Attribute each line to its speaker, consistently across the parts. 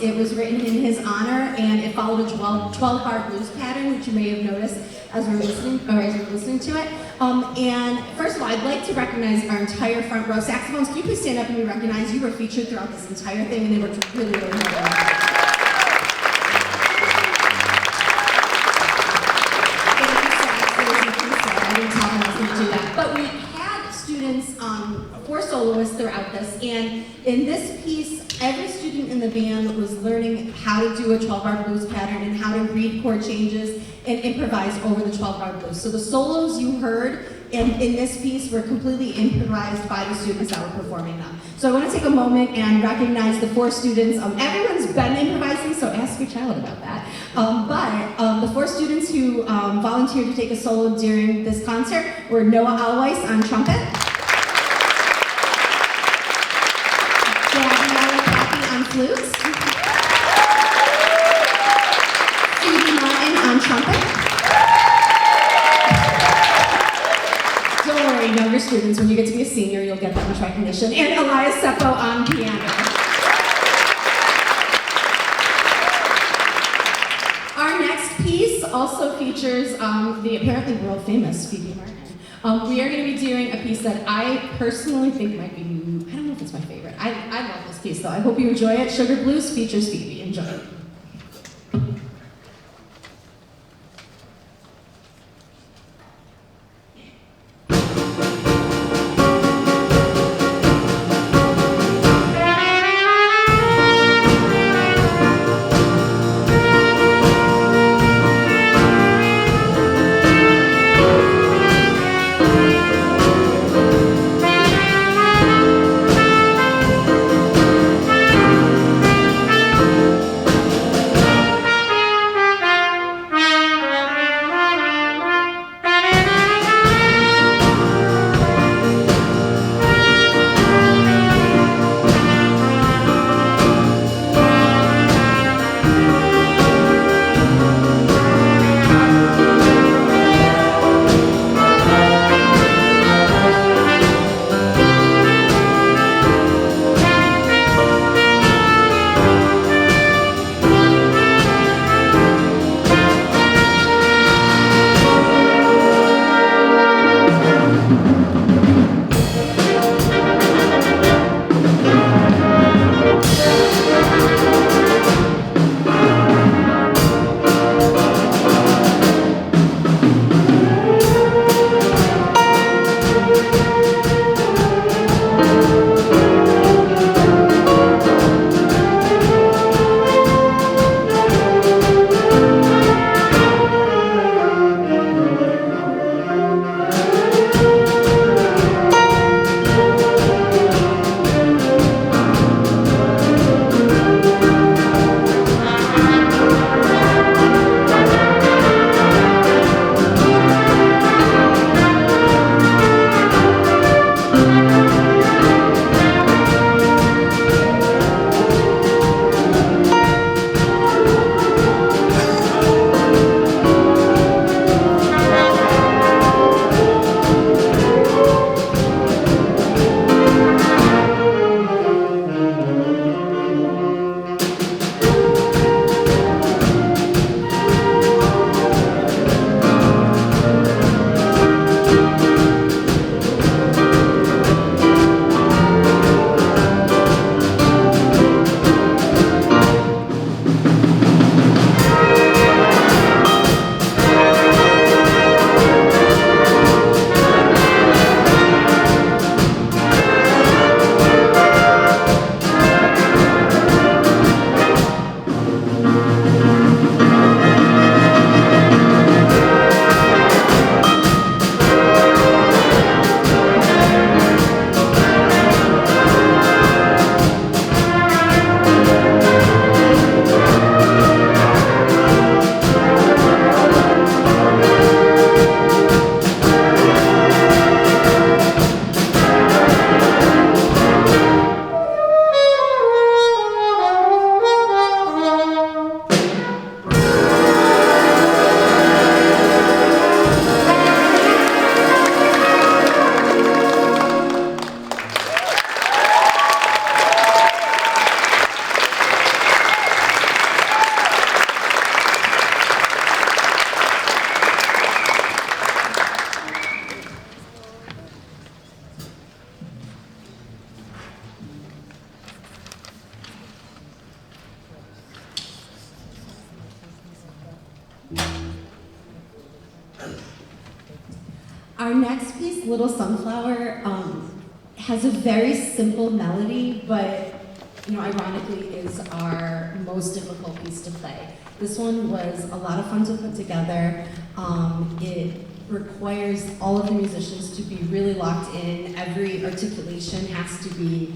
Speaker 1: It was written in his honor, and it followed a 12-bar blues pattern, which you may have noticed as we were listening to it. And first of all, I'd like to recognize our entire front row saxophones. Can you please stand up and be recognized? You were featured throughout this entire thing, and they were really, really hard. But we had students, 4 soloists throughout this, and in this piece, every student in the band was learning how to do a 12-bar blues pattern and how to read chord changes and improvise over the 12-bar blues. So the solos you heard in this piece were completely improvised by the students that were performing them. So I want to take a moment and recognize the 4 students. Everyone's been improvising, so ask your child about that. But the 4 students who volunteered to take a solo during this concert were Noah Alweiss on trumpet, Gabriella Cathy on flutes, Phoebe Martin on trumpet. Don't worry, younger students, when you get to be a senior, you'll get that much recognition. And Elias Seppo on piano. Our next piece also features the apparently world famous Phoebe Martin. We are going to be doing a piece that I personally think might be, I don't know if it's my favorite. I love this piece though. I hope you enjoy it. Sugar Blues features Phoebe. Enjoy. Our next piece, Little Sunflower, has a very simple melody, but ironically is our most difficult piece to play. This one was a lot of fun to put together. It requires all of the musicians to be really locked in. Every articulation has to be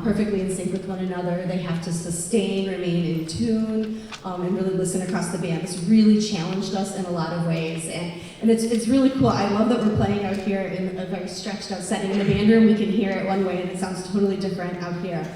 Speaker 1: perfectly in sync with one another. They have to sustain, remain in tune, and really listen across the band. This really challenged us in a lot of ways, and it's really cool. I love that we're playing out here in a very stretched out setting. In the band room, we can hear it one way, and it sounds totally different out here.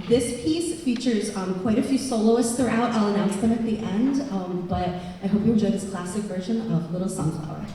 Speaker 1: This piece features quite a few soloists throughout. I'll announce them at the end, but I hope you enjoy this classic version of Little Sunflower.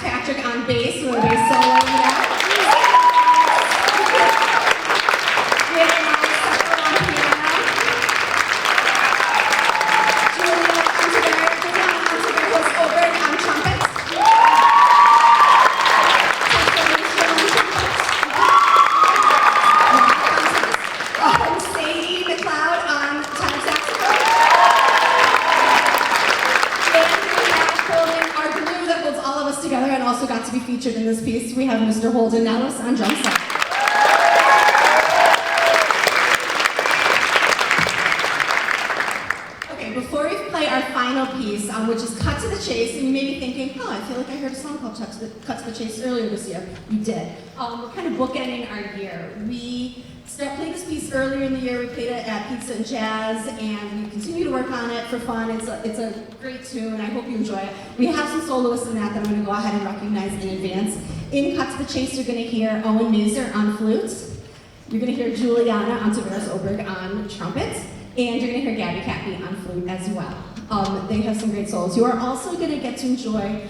Speaker 1: Patrick on bass with a bass solo there. We have Mike Sepper on piano. Juliana Ontiveros on trumpet. Sadie McLeod on tenor saxophone. And we have holding our glue that holds all of us together and also got to be featured in this piece. We have Mr. Holden Nellis on drum set. Okay, before we play our final piece, which is Cut to the Chase, and you may be thinking, oh, I feel like I heard a song called Cut to the Chase earlier this year. You did. We're kind of bookending our year. We played this piece earlier in the year. We played it at Pizza and Jazz, and we continue to work on it for fun. It's a great tune. I hope you enjoy it. We have some soloists in that I'm going to go ahead and recognize in advance. In Cut to the Chase, you're going to hear Owen Mazer on flute. You're going to hear Juliana Ontiveros-Oberg on trumpet. And you're going to hear Gabby Cappy on flute as well. They have some great solos. You are also going to get to enjoy,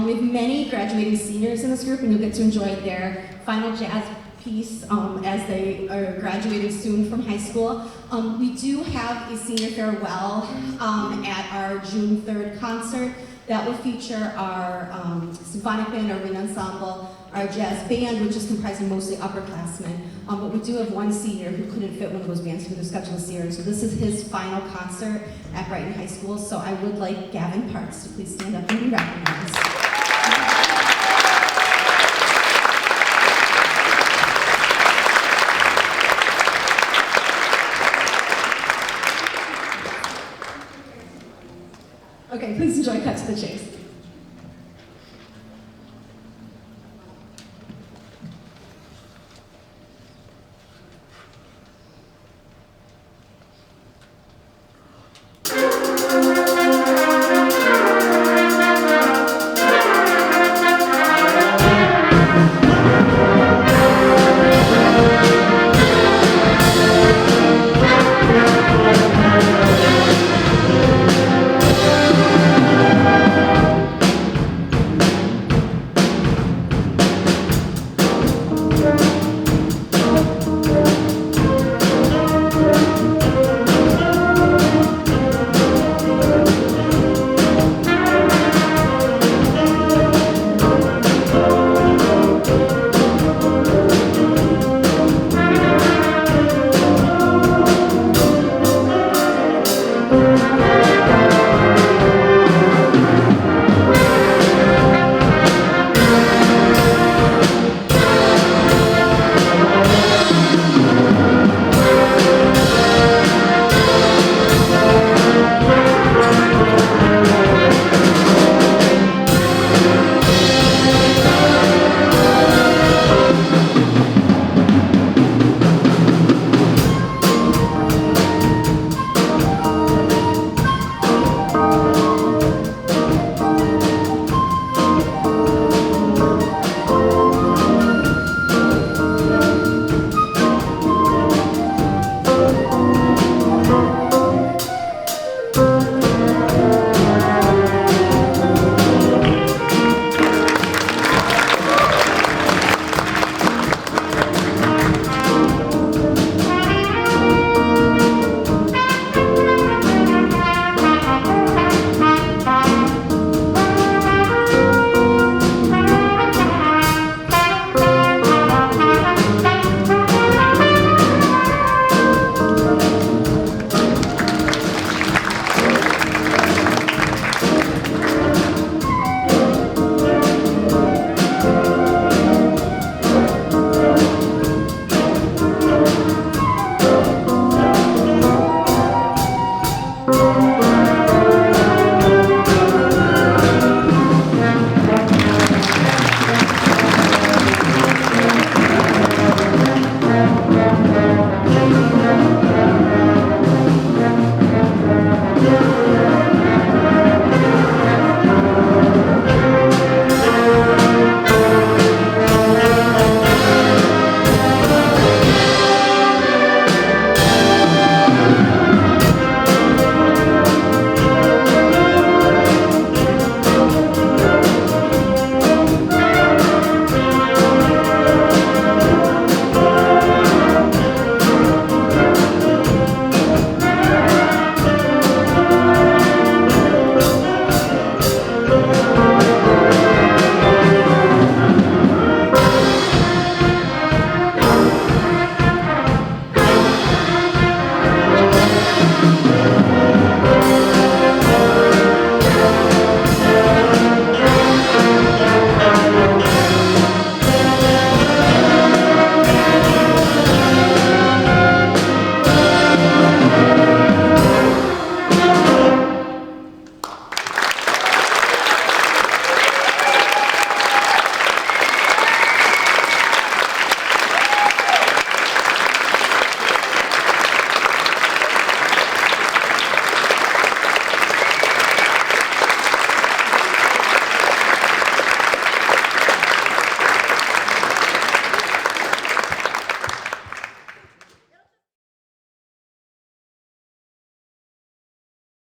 Speaker 1: we have many graduating seniors in this group, and you'll get to enjoy their final jazz piece as they are graduating soon from high school. We do have a senior farewell at our June 3rd concert that will feature our symphonic band, our wind ensemble, our jazz band, which is comprising mostly upperclassmen. But we do have one senior who couldn't fit one of those bands through the schedule this year. So this is his final concert at Brighton High School. So I would like Gavin Parks to please stand up and be recognized. Okay, please enjoy Cut to the Chase.